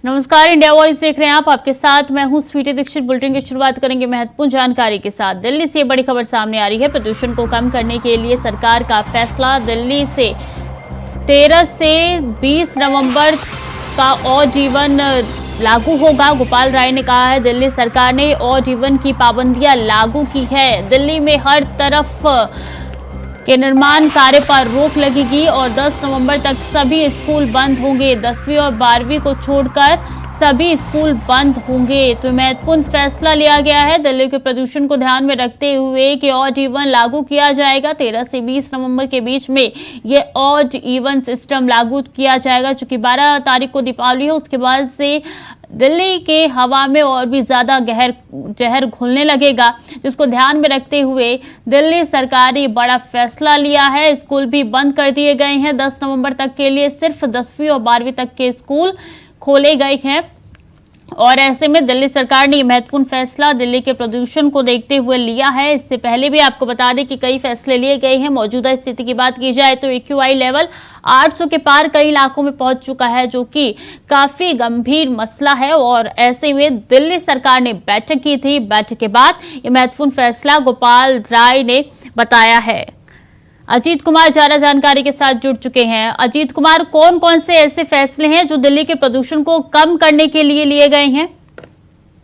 नमस्कार, India voice देख रहे हैं आप। आपके साथ मैं हूं स्वीटी दीक्षित। बुलेटिन की शुरुआत करेंगे महत्वपूर्ण जानकारी के साथ। दिल्ली से बड़ी खबर सामने आ रही है। प्रदूषण को कम करने के लिए सरकार का फैसला। दिल्ली से 13 से 20 नवंबर का और जीवन लागू होगा। गोपाल राय ने कहा है दिल्ली सरकार ने और जीवन की पाबंदियां लागू की है। दिल्ली में हर तरफ के निर्माण कार्य पर रोक लगेगी और 10 नवंबर तक सभी स्कूल बंद होंगे। 10वीं और 12वीं को छोड़कर सभी स्कूल बंद होंगे। तो महत्वपूर्ण फैसला लिया गया है दिल्ली के प्रदूषण को ध्यान में रखते हुए कि ऑड इवन लागू किया जाएगा। 13 से 20 नवंबर के बीच में ये ऑड इवन सिस्टम लागू किया जाएगा। चूंकि 12 तारीख को दीपावली है, उसके बाद से दिल्ली के हवा में और भी ज्यादा जहर घुलने लगेगा, जिसको ध्यान में रखते हुए दिल्ली सरकार ने बड़ा फैसला लिया है। स्कूल भी बंद कर दिए गए हैं। 10 नवंबर तक के लिए सिर्फ 10वीं और 12वीं तक के स्कूल खोले गए हैं और ऐसे में दिल्ली सरकार ने महत्वपूर्ण फैसला दिल्ली के प्रदूषण को देखते हुए लिया है। इससे पहले भी आपको बता दें कि कई फैसले लिए गए हैं। मौजूदा स्थिति की बात की जाए तो AQI लेवल 800 के पार कई इलाकों में पहुंच चुका है, जो कि काफी गंभीर मसला है और ऐसे में दिल्ली सरकार ने बैठक की थी। बैठक के बाद ये महत्वपूर्ण फैसला गोपाल राय ने बताया है। अजीत कुमार ज्यादा जानकारी के साथ जुड़ चुके हैं। अजीत कुमार, कौन कौन से ऐसे फैसले हैं जो दिल्ली के प्रदूषण को कम करने के लिए लिए गए हैं?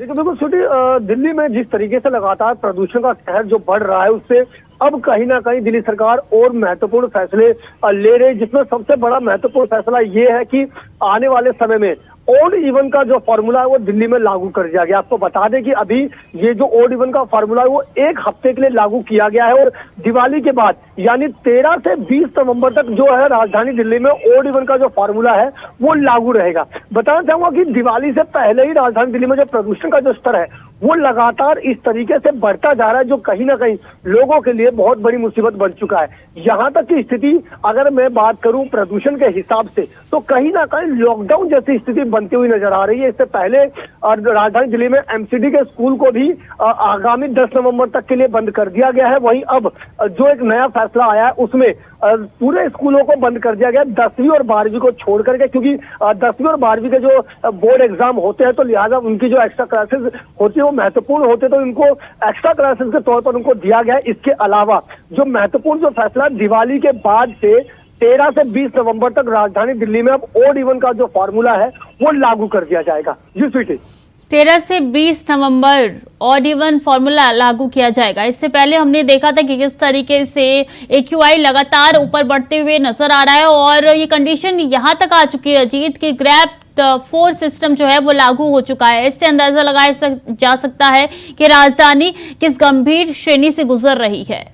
देखिए, बिल्कुल छोटी, दिल्ली में जिस तरीके से लगातार प्रदूषण का कहर जो बढ़ रहा है, उससे अब कहीं ना कहीं दिल्ली सरकार और महत्वपूर्ण फैसले ले रही है, जिसमें सबसे बड़ा महत्वपूर्ण फैसला ये है कि आने वाले समय में ऑड इवन का जो फॉर्मूला है वो दिल्ली में लागू कर दिया गया। आपको बता दें कि अभी ये जो ऑड इवन का फॉर्मूला है वो 1 हफ्ते के लिए लागू किया गया है और दिवाली के बाद यानी 13 से 20 नवंबर तक जो है राजधानी दिल्ली में ऑड इवन का जो फॉर्मूला है वो लागू रहेगा। बताना चाहूंगा कि दिवाली से पहले ही राजधानी दिल्ली में जो प्रदूषण का जो स्तर है वो लगातार इस तरीके से बढ़ता जा रहा है, जो कहीं ना कहीं लोगों के लिए बहुत बड़ी मुसीबत बन चुका है। यहाँ तक की स्थिति अगर मैं बात करूं प्रदूषण के हिसाब से, तो कहीं ना कहीं लॉकडाउन जैसी स्थिति बनती हुई नजर आ रही है। इससे पहले राजधानी दिल्ली में MCD के स्कूल को भी आगामी 10 नवंबर तक के लिए बंद कर दिया गया है। वहीं अब जो एक नया फैसला आया है उसमें पूरे स्कूलों को बंद कर दिया गया 10वीं और 12वीं को छोड़ करके, क्योंकि 10वीं और 12वीं के जो बोर्ड एग्जाम होते हैं तो लिहाजा उनकी जो एक्स्ट्रा क्लासेस होती है वो महत्वपूर्ण होते हैं, तो इनको एक्स्ट्रा क्लासेस के तौर पर उनको दिया गया है। इसके अलावा जो महत्वपूर्ण जो फैसला दिवाली के बाद से 13 से 20 नवंबर तक राजधानी दिल्ली में अब ऑड इवन का जो फॉर्मूला है वो लागू कर दिया जाएगा। जी स्वीटी, 13 से 20 नवंबर ऑड इवन फॉर्मूला लागू किया जाएगा। इससे पहले हमने देखा था कि किस तरीके से AQI लगातार ऊपर बढ़ते हुए नजर आ रहा है और ये कंडीशन यहाँ तक आ चुकी है अजीत की ग्रैप 4 सिस्टम जो है वो लागू हो चुका है। इससे अंदाजा लगाया जा सकता है कि राजधानी किस गंभीर श्रेणी से गुजर रही है।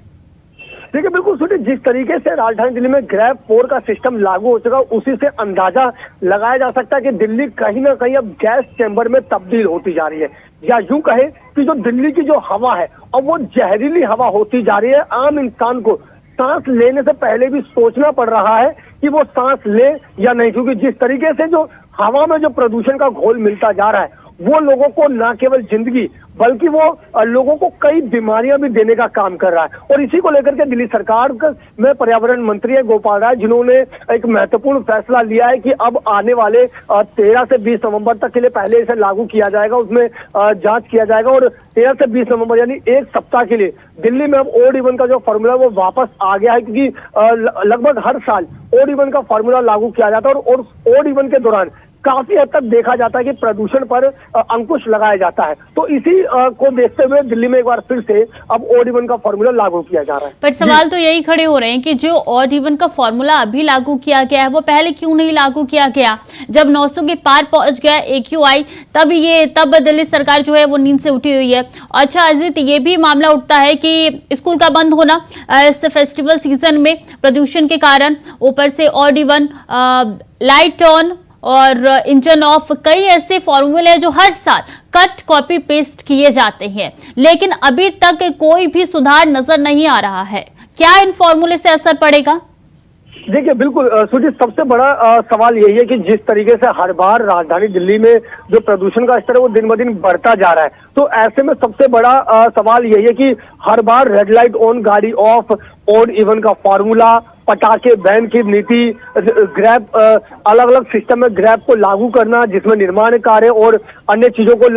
देखिए, बिल्कुल सुनिए, जिस तरीके से राजधानी दिल्ली में ग्रैप 4 का सिस्टम लागू हो चुका, उसी से अंदाजा लगाया जा सकता है कि दिल्ली कहीं ना कहीं अब गैस चैम्बर में तब्दील होती जा रही है, या यूं कहे कि जो दिल्ली की जो हवा है अब वो जहरीली हवा होती जा रही है। आम इंसान को सांस लेने से पहले भी सोचना पड़ रहा है कि वो सांस ले या नहीं, क्योंकि जिस तरीके से जो हवा में जो प्रदूषण का घोल मिलता जा रहा है वो लोगों को न केवल जिंदगी बल्कि वो लोगों को कई बीमारियां भी देने का काम कर रहा है। और इसी को लेकर के दिल्ली सरकार में पर्यावरण मंत्री है गोपाल राय, जिन्होंने एक महत्वपूर्ण फैसला लिया है कि अब आने वाले 13 से 20 नवंबर तक के लिए पहले इसे लागू किया जाएगा, उसमें जांच किया जाएगा और 13 से 20 नवंबर यानी 1 सप्ताह के लिए दिल्ली में अब ऑड इवन का जो फॉर्मूला वो वापस आ गया है, क्योंकि लगभग हर साल ऑड इवन का फॉर्मूला लागू किया जाता है और ऑड इवन के दौरान काफी हद तक देखा जाता है कि प्रदूषण पर अंकुश लगाया जाता है। तो इसी को देखते हुए दिल्ली में एक बार फिर से अब ऑड इवन का फॉर्मूला लागू किया जा रहा है। पर सवाल तो यही खड़े हो रहे हैं कि जो ऑड इवन का फॉर्मूला अभी लागू किया गया है वो पहले क्यों नहीं लागू किया गया? जब 900 के पार पहुंच गया AQI तब दिल्ली सरकार जो है वो नींद से उठी हुई है। अच्छा अजीत, ये भी मामला उठता है कि स्कूल का बंद होना इस फेस्टिवल सीजन में प्रदूषण के कारण, ऊपर से ऑड इवन, लाइट ऑन और इंजन ऑफ, कई ऐसे फॉर्मूले हैं जो हर साल कट कॉपी पेस्ट किए जाते हैं, लेकिन अभी तक कोई भी सुधार नजर नहीं आ रहा है। क्या इन फॉर्मूले से असर पड़ेगा? देखिए, बिल्कुल सुजीत, सबसे बड़ा सवाल यही है कि जिस तरीके से हर बार राजधानी दिल्ली में जो प्रदूषण का स्तर है वो दिन ब दिन बढ़ता जा रहा है, तो ऐसे में सबसे बड़ा सवाल यही है कि हर बार रेड लाइट ऑन, गाड़ी ऑफ, ऑड इवन का फॉर्मूला, पटाखे बैन की नीति, ग्रैब, अलग अलग सिस्टम में ग्रैब को लागू करना जिसमें निर्माण कार्य और अन्य चीजों को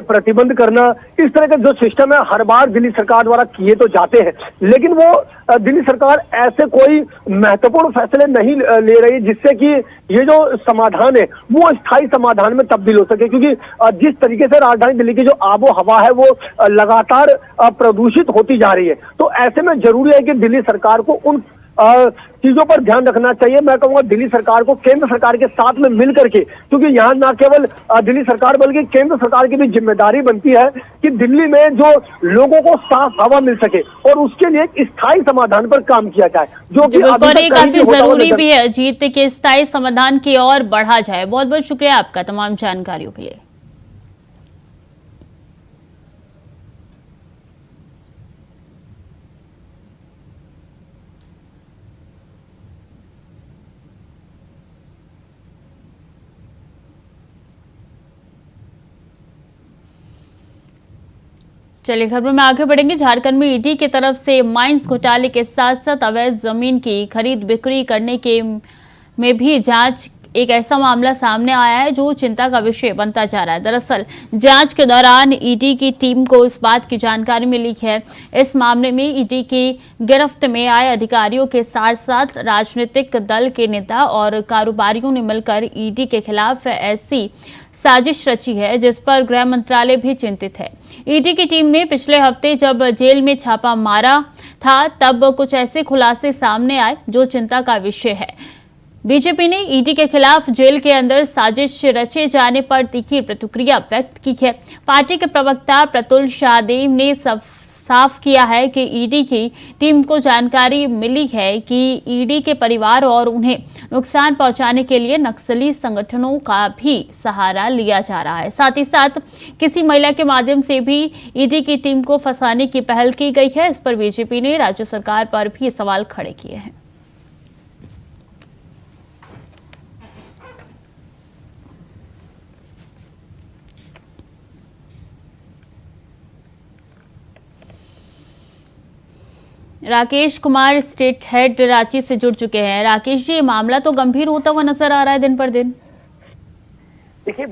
प्रतिबंध करना, इस तरह के जो सिस्टम है हर बार दिल्ली सरकार द्वारा किए तो जाते हैं, लेकिन वो दिल्ली सरकार ऐसे कोई महत्वपूर्ण फैसले नहीं ले रही जिससे कि ये जो समाधान है वो स्थायी समाधान में तब्दील हो सके। क्योंकि जिस तरीके से राजधानी दिल्ली की जो आबो हवा है वो लगातार प्रदूषित होती जा रही है, तो ऐसे में जरूरी है कि दिल्ली सरकार को उन चीजों पर ध्यान रखना चाहिए। मैं कहूंगा दिल्ली सरकार को केंद्र सरकार के साथ में मिल करके, क्योंकि यहाँ न केवल दिल्ली सरकार बल्कि केंद्र सरकार की भी जिम्मेदारी बनती है कि दिल्ली में जो लोगों को साफ हवा मिल सके और उसके लिए एक स्थायी समाधान पर काम किया जाए, जो कि बिल्कुल काफी जरूरी भी है जीत के स्थायी समाधान की ओर बढ़ा जाए। बहुत बहुत शुक्रिया आपका तमाम जानकारियों के लिए। चलिए खबरों में आगे बढ़ेंगे। झारखंड में ईडी की तरफ से माइंस घोटाले के साथ साथ अवैध जमीन की खरीद बिक्री करने के में भी जांच एक ऐसा मामला सामने आया है जो चिंता का विषय बनता जा रहा है। दरअसल जांच के दौरान ईडी की टीम को इस बात की जानकारी मिली है, इस मामले में ईडी की गिरफ्त में आए अधिकारियों के साथ साथ राजनीतिक दल के नेता और कारोबारियों ने मिलकर ईडी के खिलाफ ऐसी साजिश रची है जिस पर गृह मंत्रालय भी चिंतित है। ईडी की टीम ने पिछले हफ्ते जब जेल में छापा मारा था तब कुछ ऐसे खुलासे सामने आए जो चिंता का विषय है। बीजेपी ने ईडी के खिलाफ जेल के अंदर साजिश रचे जाने पर तीखी प्रतिक्रिया व्यक्त की है। पार्टी के प्रवक्ता प्रतुल शाहदेव ने साफ किया है कि ईडी की टीम को जानकारी मिली है कि ईडी के परिवार और उन्हें नुकसान पहुंचाने के लिए नक्सली संगठनों का भी सहारा लिया जा रहा है। साथ ही साथ किसी महिला के माध्यम से भी ईडी की टीम को फंसाने की पहल की गई है। इस पर बीजेपी ने राज्य सरकार पर भी सवाल खड़े किए हैं। राकेश कुमार स्टेट हेड रांची से जुड़ चुके हैं। राकेश जी, ये मामला तो गंभीर होता हुआ नजर आ रहा है दिन पर दिन। देखिए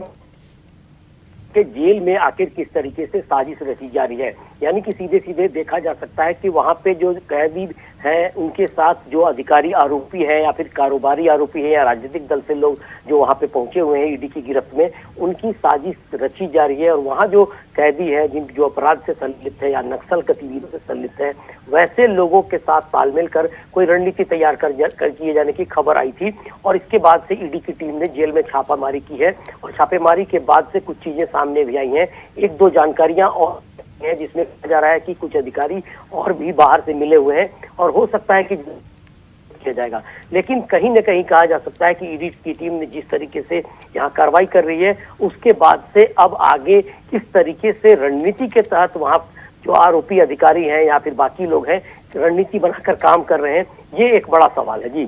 कि जेल में आखिर किस तरीके से साजिश रची जा रही है, यानी कि सीधे सीधे देखा जा सकता है कि वहां पे जो कैदी है उनके साथ जो अधिकारी आरोपी है या फिर कारोबारी आरोपी है या राजनीतिक दल से लोग जो वहां पे पहुंचे हुए हैं ईडी की गिरफ्त में, उनकी साजिश रची जा रही है। और वहां जो कैदी है जिन जो अपराध से संलिप्त है या नक्सल गतिविधियों से संलिप्त है, वैसे लोगों के साथ तालमेल कर कोई रणनीति तैयार कर किए जाने की खबर आई थी। और इसके बाद से ईडी की टीम ने जेल में छापामारी की है और छापेमारी के बाद से कुछ चीजें सामने भी आई हैं। एक दो जानकारियां और है जिसमें कहा जा रहा है कि कुछ अधिकारी और भी बाहर से मिले हुए हैं और हो सकता है कि किया जाएगा। लेकिन कहीं न कहीं कहा जा सकता है कि ईडी की टीम ने जिस तरीके से यहाँ कार्रवाई कर रही है उसके बाद से अब आगे किस तरीके से रणनीति के तहत वहाँ जो आरोपी अधिकारी हैं या फिर बाकी लोग हैं रणनीति बनाकर काम कर रहे हैं, ये एक बड़ा सवाल है।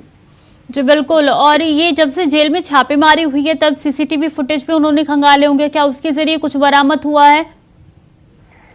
जी बिल्कुल। और ये जब से जेल में छापेमारी हुई है तब सीसीटीवी फुटेज पे उन्होंने खंगाले होंगे, क्या उसके जरिए कुछ बरामद हुआ है?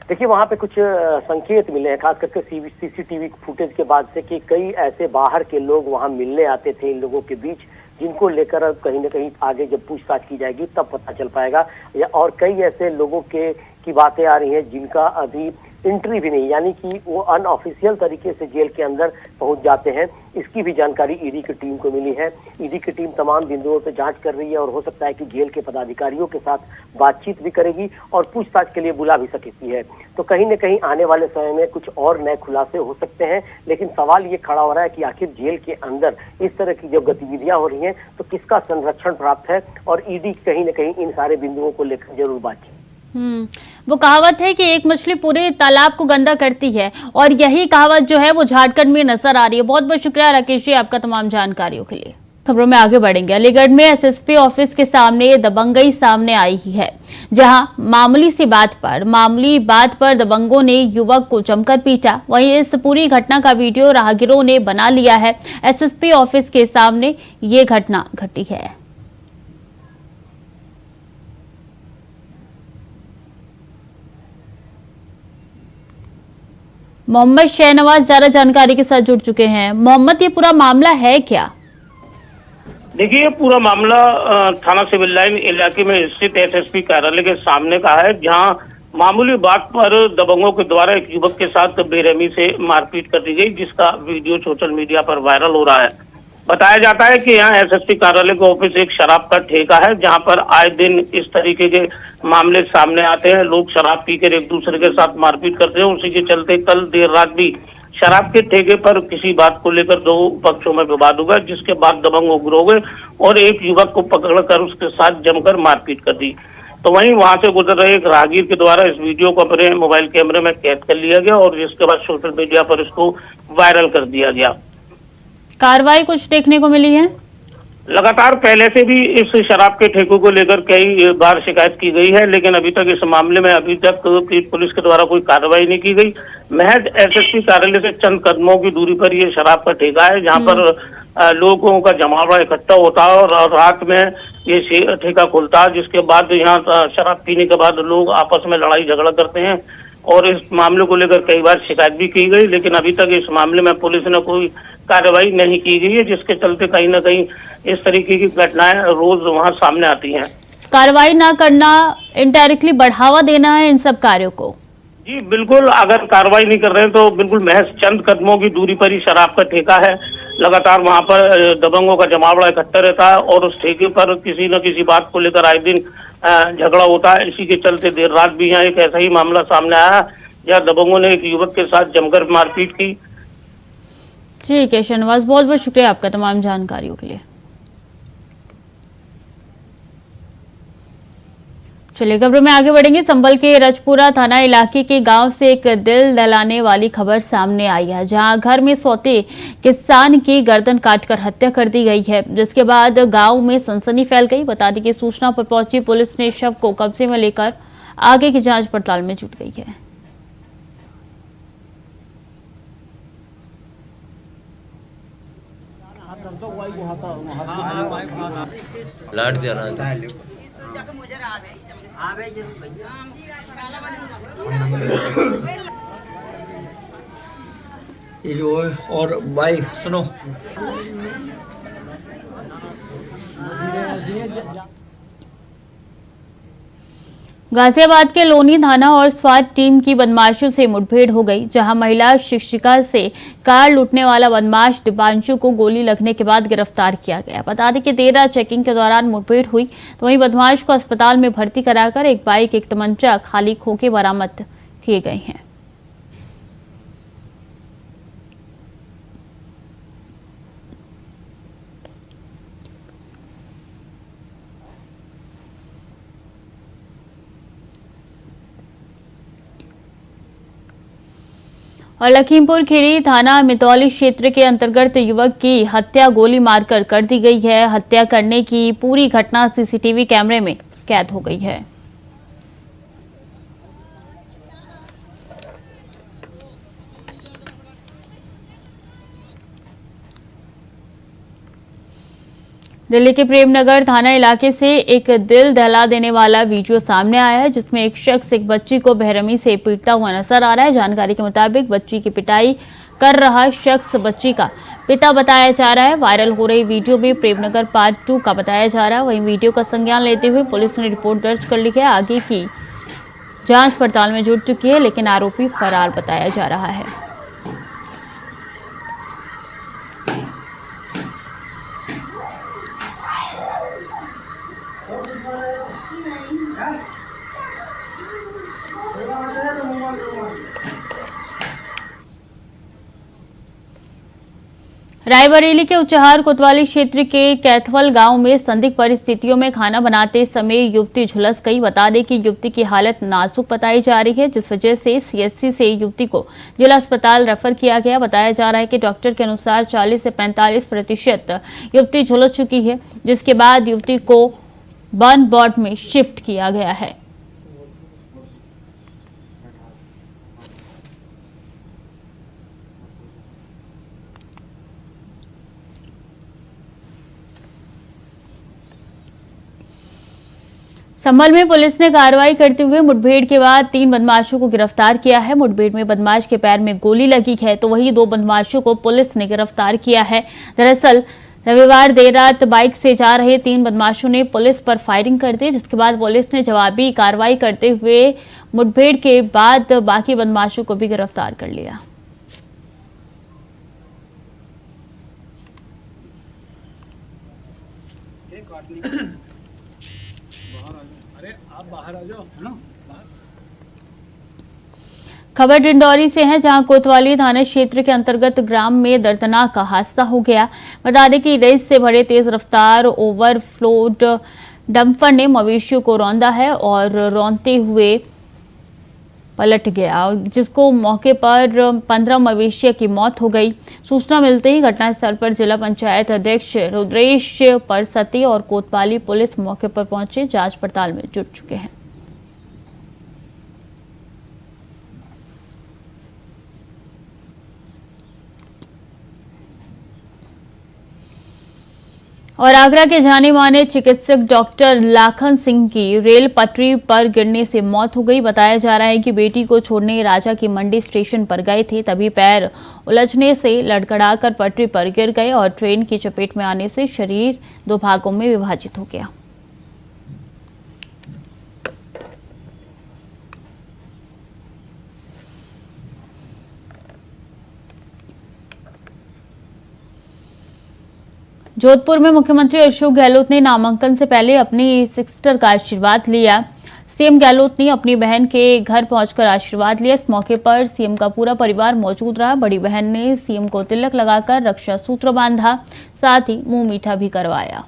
देखिए वहां पे कुछ संकेत मिले हैं, खास करके सीसीटीवी फुटेज के बाद से कि कई ऐसे बाहर के लोग वहां मिलने आते थे इन लोगों के बीच, जिनको लेकर अब कहीं ना कहीं आगे जब पूछताछ की जाएगी तब पता चल पाएगा। या और कई ऐसे लोगों की बातें आ रही हैं जिनका अभी एंट्री भी नहीं, यानी कि वो अनऑफिशियल तरीके से जेल के अंदर पहुंच जाते हैं। इसकी भी जानकारी ईडी की टीम को मिली है। ईडी की टीम तमाम बिंदुओं पर जांच कर रही है और हो सकता है कि जेल के पदाधिकारियों के साथ बातचीत भी करेगी और पूछताछ के लिए बुला भी सकती है। तो कहीं न कहीं आने वाले समय में कुछ और नए खुलासे हो सकते हैं। लेकिन सवाल ये खड़ा हो रहा है कि आखिर जेल के अंदर इस तरह की जो गतिविधियां हो रही हैं तो किसका संरक्षण प्राप्त है, और ईडी कहीं न कहीं इन सारे बिंदुओं को लेकर जरूर बातचीत। वो कहावत है कि एक मछली पूरे तालाब को गंदा करती है, और यही कहावत जो है वो झारखंड में नजर आ रही है। बहुत बहुत शुक्रिया राकेश जी आपका तमाम जानकारियों के लिए। खबरों में आगे बढ़ेंगे। अलीगढ़ में एसएसपी ऑफिस के सामने दबंगई सामने आई है, जहां मामूली बात पर दबंगों ने युवक को जमकर पीटा। वहीं इस पूरी घटना का वीडियो राहगीरों ने बना लिया है। एसएसपी ऑफिस के सामने ये घटना घटी है। मोहम्मद शहनवाज ज्यादा जानकारी के साथ जुड़ चुके हैं। मोहम्मद, ये पूरा मामला है क्या? देखिए, ये पूरा मामला थाना सिविल लाइन इलाके में स्थित एसएसपी कार्यालय के सामने का है, जहां मामूली बात पर दबंगों के द्वारा एक युवक के साथ बेरहमी से मारपीट कर दी गई, जिसका वीडियो सोशल मीडिया पर वायरल हो रहा है। बताया जाता है कि यहाँ एसएसपी कार्यालय का ऑफिस एक शराब का ठेका है, जहां पर आए दिन इस तरीके के मामले सामने आते हैं। लोग शराब पीकर एक दूसरे के साथ मारपीट करते हैं। उसी के चलते कल देर रात भी शराब के ठेके पर किसी बात को लेकर दो पक्षों में विवाद हुआ, जिसके बाद दबंग उग्र हो गए और एक युवक को पकड़कर उसके साथ जमकर मारपीट कर दी। तो वहीं वहां से गुजर रहे एक राहगीर के द्वारा इस वीडियो को अपने मोबाइल कैमरे में कैद कर लिया गया और जिसके बाद सोशल मीडिया पर इसको वायरल कर दिया गया। कार्रवाई कुछ देखने को मिली है? लगातार पहले से भी इस शराब के ठेकों को लेकर कई बार शिकायत की गई है, लेकिन अभी तक इस मामले में अभी तक पुलिस के द्वारा कोई कार्रवाई नहीं की गई। महज एसएसपी कार्यालय से चंद कदमों की दूरी पर ये शराब का ठेका है, जहां पर लोगों का जमावड़ा इकट्ठा होता है और रात में ये ठेका खुलता है, जिसके बाद यहाँ शराब पीने के बाद लोग आपस में लड़ाई झगड़ा करते हैं और इस मामले को लेकर कई बार शिकायत भी की गई, लेकिन अभी तक इस मामले में पुलिस ने कोई कार्रवाई नहीं की गई है, जिसके चलते कहीं ना कहीं इस तरीके की घटनाएं रोज वहां सामने आती हैं। कार्रवाई ना करना इनडायरेक्टली बढ़ावा देना है इन सब कार्यों को। जी बिल्कुल, अगर कार्रवाई नहीं कर रहे हैं तो बिल्कुल महज चंद कदमों की दूरी पर ही शराब का ठेका है। लगातार वहां पर दबंगों का जमावड़ा इकट्ठा रहता है और उस ठेके पर किसी न किसी बात को लेकर आए दिन झगड़ा होता है। इसी के चलते देर रात भी यहाँ एक ऐसा ही मामला सामने आया, जहाँ दबंगों ने एक युवक के साथ जमकर मारपीट की। ठीक है शहनवाज, बहुत बहुत शुक्रिया आपका तमाम जानकारियों के लिए। चलिए खबरों में आगे बढ़ेंगे। संभल के रजपुरा थाना इलाके के गांव से एक दिल दहलाने वाली खबर सामने आई है, जहां घर में सोते किसान की गर्दन काटकर हत्या कर दी गई है, जिसके बाद गांव में सनसनी फैल गई। बता दें कि सूचना पर पहुंची पुलिस ने शव को कब्जे में लेकर आगे की जांच पड़ताल में जुट गई है। लाट दे रहा था। ये जो है, और भाई सुनो, गाजियाबाद के लोनी थाना और स्वाट टीम की बदमाशों से मुठभेड़ हो गई, जहां महिला शिक्षिका से कार लूटने वाला बदमाश दीपांशु को गोली लगने के बाद गिरफ्तार किया गया। बता दें कि देर रात चेकिंग के दौरान मुठभेड़ हुई, तो वहीं बदमाश को अस्पताल में भर्ती कराकर एक बाइक, एक तमंचा, खाली खोखे बरामद किए गए हैं। और लखीमपुर खीरी थाना मितौली क्षेत्र के अंतर्गत युवक की हत्या गोली मारकर कर दी गई है। हत्या करने की पूरी घटना सीसीटीवी कैमरे में कैद हो गई है। दिल्ली के प्रेमनगर थाना इलाके से एक दिल दहला देने वाला वीडियो सामने आया है, जिसमें एक शख्स एक बच्ची को बेरहमी से पीटता हुआ नजर आ रहा है। जानकारी के मुताबिक बच्ची की पिटाई कर रहा शख्स बच्ची का पिता बताया जा रहा है। वायरल हो रही वीडियो भी प्रेमनगर पार्ट 2 का बताया जा रहा है। वहीं वीडियो का संज्ञान लेते हुए पुलिस ने रिपोर्ट दर्ज कर ली है। आगे की जांच पड़ताल में जुट चुकी है, लेकिन आरोपी फरार बताया जा रहा है। रायबरेली के उचहार कोतवाली क्षेत्र के कैथवल गांव में संदिग्ध परिस्थितियों में खाना बनाते समय युवती झुलस गई। बता दें कि युवती की हालत नाजुक बताई जा रही है, जिस वजह से सीएचसी से युवती को जिला अस्पताल रेफर किया गया। बताया जा रहा है कि डॉक्टर के अनुसार 40 से 45% युवती झुलस चुकी है, जिसके बाद युवती को बर्न वार्ड में शिफ्ट किया गया है। संभल में पुलिस ने कार्रवाई करते हुए मुठभेड़ के बाद 3 बदमाशों को गिरफ्तार किया है। मुठभेड़ में बदमाश के पैर में गोली लगी है तो वहीं 2 बदमाशों को पुलिस ने गिरफ्तार किया है। दरअसल रविवार देर रात बाइक से जा रहे 3 बदमाशों ने पुलिस पर फायरिंग कर दी, जिसके बाद पुलिस ने जवाबी कार्रवाई करते हुए मुठभेड़ के बाद बाकी बदमाशों को भी गिरफ्तार कर लिया। खबर डिंडौरी से है, जहां कोतवाली थाना क्षेत्र के अंतर्गत ग्राम में दर्दनाक हादसा हो गया। बता दें कि रेस से भरे तेज रफ्तार ओवरफ्लोड डंपर ने मवेशियों को रौंदा है और रौंदते हुए पलट गया, जिसको मौके पर 15 मवेशियों की मौत हो गई। सूचना मिलते ही घटनास्थल पर जिला पंचायत अध्यक्ष रुद्रेश परसती और कोतवाली पुलिस मौके पर पहुंचे जांच पड़ताल में जुट चुके हैं। और आगरा के जाने माने चिकित्सक डॉक्टर लाखन सिंह की रेल पटरी पर गिरने से मौत हो गई। बताया जा रहा है कि बेटी को छोड़ने राजा की मंडी स्टेशन पर गए थे, तभी पैर उलझने से लड़खड़ाकर पटरी पर गिर गए और ट्रेन की चपेट में आने से शरीर 2 भागों में विभाजित हो गया। जोधपुर में मुख्यमंत्री अशोक गहलोत ने नामांकन से पहले अपनी सिस्टर का आशीर्वाद लिया। सीएम गहलोत ने अपनी बहन के घर पहुंचकर आशीर्वाद लिया। इस मौके पर सीएम का पूरा परिवार मौजूद रहा। बड़ी बहन ने सीएम को तिलक लगाकर रक्षा सूत्र बांधा, साथ ही मुंह मीठा भी करवाया।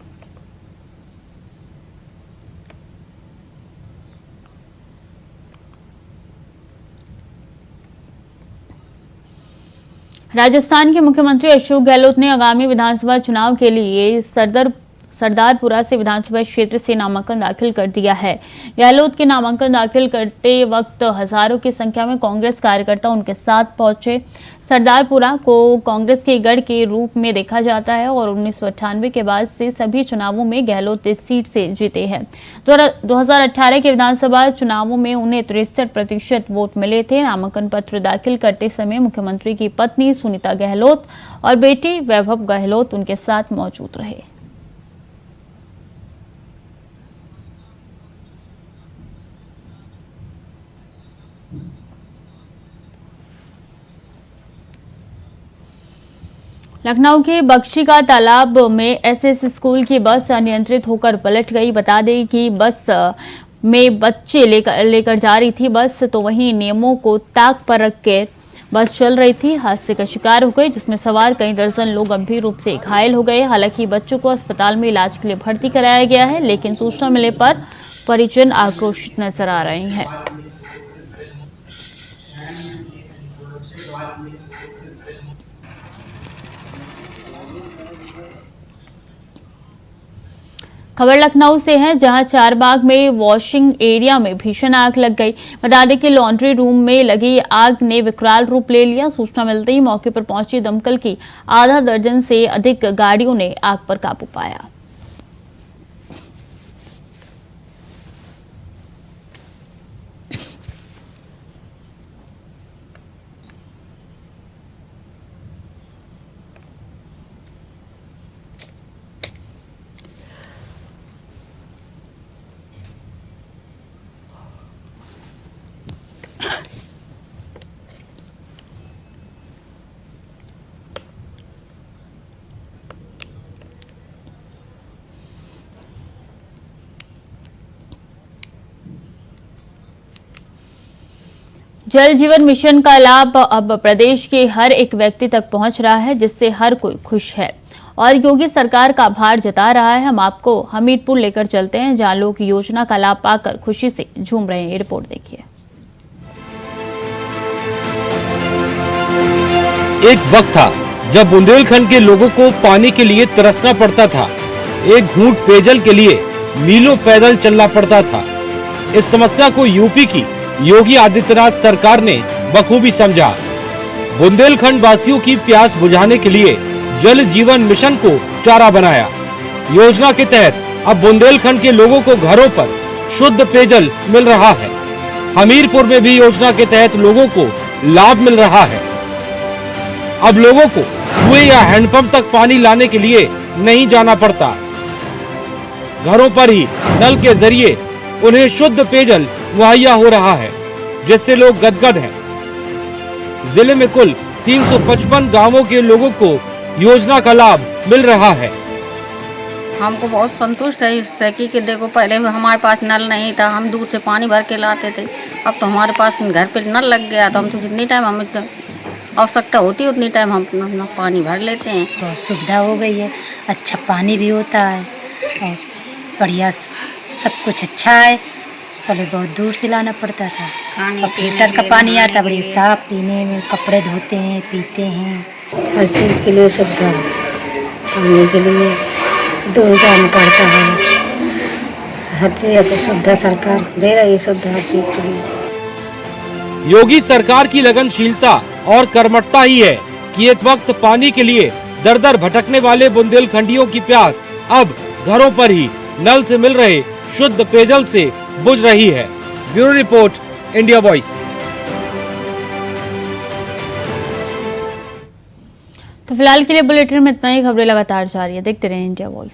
राजस्थान के मुख्यमंत्री अशोक गहलोत ने आगामी विधानसभा चुनाव के लिए सरदारपुरा से विधानसभा क्षेत्र से नामांकन दाखिल कर दिया है। गहलोत के नामांकन दाखिल करते वक्त हजारों की संख्या में कांग्रेस कार्यकर्ता उनके साथ पहुंचे। सरदारपुरा को कांग्रेस के गढ़ के रूप में देखा जाता है और 1998 के बाद से सभी चुनावों में गहलोत इस सीट से जीते हैं। 2018 के विधानसभा चुनावों में उन्हें 63% वोट मिले थे। नामांकन पत्र दाखिल करते समय मुख्यमंत्री की पत्नी सुनीता गहलोत और बेटी वैभव गहलोत उनके साथ मौजूद रहे। लखनऊ के बख्शी का तालाब में एसएस स्कूल की बस अनियंत्रित होकर पलट गई। बता दें कि बस में बच्चे लेकर जा रही थी बस, तो वहीं नियमों को ताक पर रख के बस चल रही थी। हादसे का शिकार हो गई, जिसमें सवार कई दर्जन लोग गंभीर रूप से घायल हो गए। हालांकि बच्चों को अस्पताल में इलाज के लिए भर्ती कराया गया है, लेकिन सूचना मिलने पर परिजन आक्रोशित नजर आ रहे हैं। खबर लखनऊ से है, जहां चारबाग में वॉशिंग एरिया में भीषण आग लग गई। बता दें कि लॉन्ड्री रूम में लगी आग ने विकराल रूप ले लिया। सूचना मिलते ही मौके पर पहुंची दमकल की आधा दर्जन से अधिक गाड़ियों ने आग पर काबू पाया। जल जीवन मिशन का लाभ अब प्रदेश के हर एक व्यक्ति तक पहुंच रहा है, जिससे हर कोई खुश है और योगी सरकार का आभार जता रहा है। हम आपको हमीरपुर लेकर चलते हैं, जहां लोग योजना का लाभ पाकर खुशी से झूम रहे हैं। ये रिपोर्ट देखिए। एक वक्त था जब बुंदेलखंड के लोगों को पानी के लिए तरसना पड़ता था। एक घूंट पेयजल के लिए मीलों पैदल चलना पड़ता था। इस समस्या को यूपी की योगी आदित्यनाथ सरकार ने बखूबी समझा। बुंदेलखंड वासियों की प्यास बुझाने के लिए जल जीवन मिशन को चारा बनाया। योजना के तहत अब बुंदेलखंड के लोगों को घरों पर शुद्ध पेयजल मिल रहा है। हमीरपुर में भी योजना के तहत लोगों को लाभ मिल रहा है। अब लोगों को कुएं या हैंडपंप तक पानी लाने के लिए नहीं जाना पड़ता। घरों पर ही नल के जरिए उन्हें शुद्ध पेयजल मुहैया हो रहा है, जिससे लोग गदगद हैं। जिले में कुल 355 गांवों के लोगों को योजना का लाभ मिल रहा है। हमको बहुत संतुष्ट है इससे कि देखो पहले हमारे पास नल नहीं था, हम दूर से पानी भर के लाते थे। अब तो हमारे पास घर पे नल लग गया, तो हम तो जितनी टाइम हमें आवश्यकता होती है उतनी टाइम हम अपना पानी भर लेते हैं। बहुत सुविधा हो गई है, अच्छा पानी भी होता है और बढ़िया सब कुछ अच्छा है। पहले बहुत दूर से लाना पड़ता था, और फिल्टर का पानी आता बड़ी साफ, पीने में कपड़े धोते हैं, पीते हैं। हर चीज़ के लिए सुविधा है, पानी के लिए दूर जाना पड़ता है। हर चीज़ की सुविधा सरकार दे रही है, सुविधा हर चीज़ के लिए। योगी सरकार की लगनशीलता और कर्मठता ही है कि एक वक्त पानी के लिए दर दर भटकने वाले बुंदेलखंडियों की प्यास अब घरों पर ही नल से मिल रहे शुद्ध पेयजल से बुझ रही है। Bureau report, India voice. तो फिलहाल के लिए बुलेटिन में इतना ही। खबरें लगातार जारी है, देखते रहें इंडिया वॉइस।